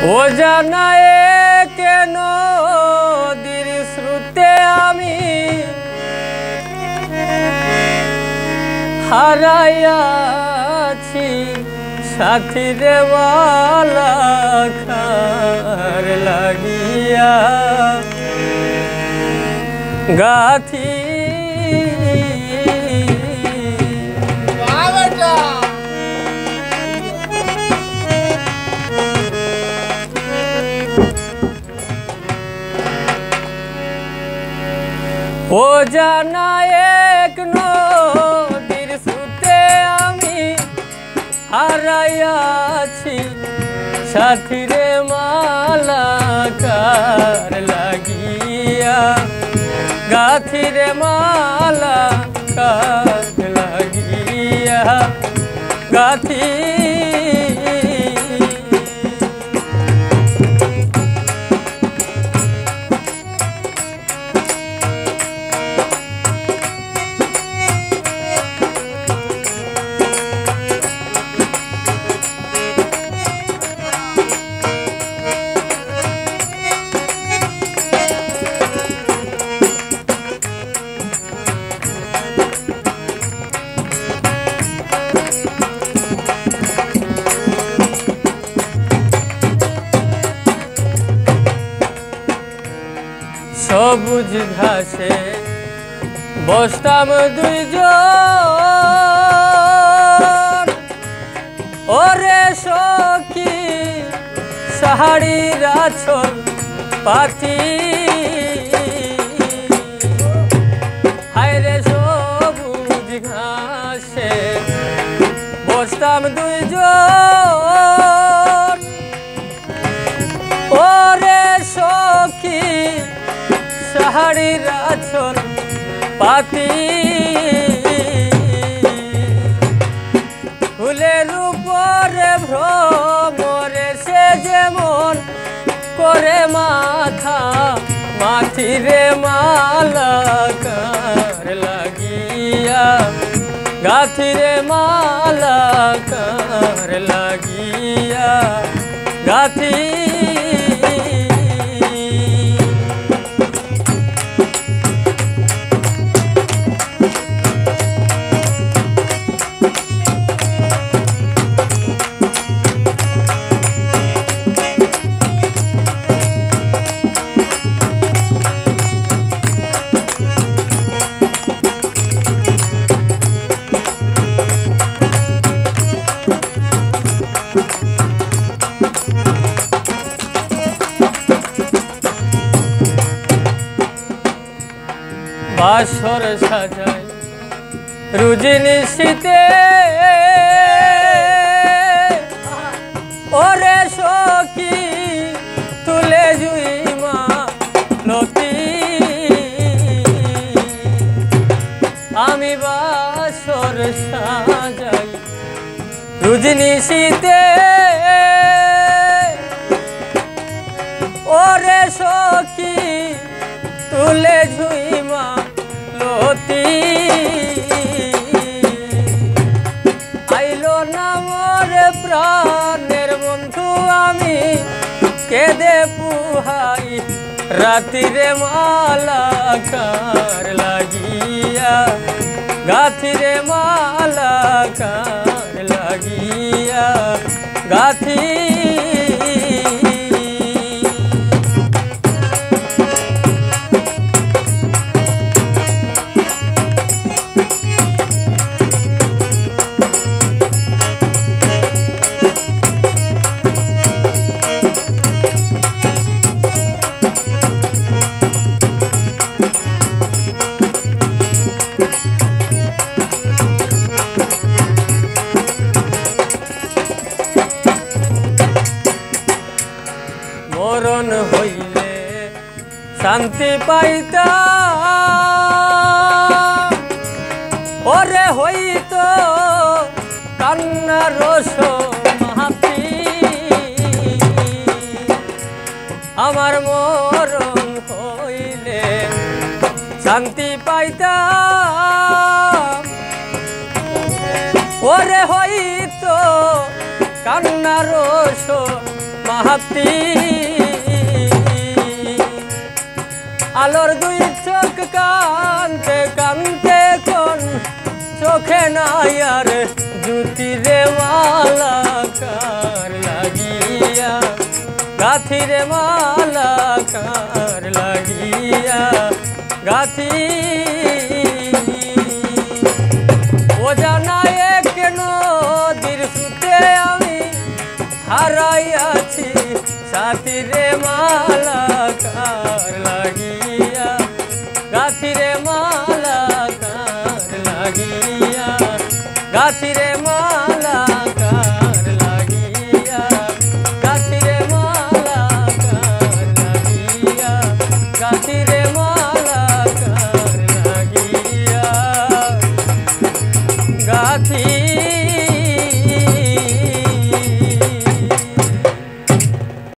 ও জানায় কেন নদীর স্রোতে আমি হারাইয়াছি সাথী দেওয়ালা খার লাগিয়া গাথি ও জানায় এক নদীর স্রোতে আমি হারাইয়াছি সাথী রে মালা কার লাগিয়া গাথি রে মালা কার লাগিয়া গাথি সবুজ ঘাসে বসতাম দুইজন ওরে সখী শাড়ির আঁচল পাতি হায়রে সবুজ ঘাসে বসতাম দুইজন ওরে সখী শাড়ির আঁচল পাতি ফুলের উপরে ভ্রমরে সে যেমন করে মাথা মাথিরে মালা কার লাগিয়া গাথিরে মালা কার লাগিয়া গাথি বাসর সাজাই রুজিনি শীতে ওরে সখী তুলে জুইমা লতি আমি বাসর সাজাই রুজিনি শীতে ওরে সখী তুলে ঝুইমা লতি আইলো না মোর প্রাণের বন্ধু আমি কেঁদে পুহাই রাতিরে মালা কার লাগিয়া গাথিরে মালা কার লাগিয়া গাথি মরণ হইলে শান্তি পাইতা ওরে হইত কান্নার রস মাহাতি আমার মরণ হইলে শান্তি পাইতা ওরে হইত কান্নার রস মাহাতি আলোর দুই চোখ কানতে কানতে কোন চোখে নাই আর জুতি রে মালা কার লাগিয়া গাথি রে মালা কার লাগিয়া গাথি ও জানায় কেন নদীর সুতে আমি হারাইয়াছি সাথী রে মালা কার লাগিয়া গাথি রে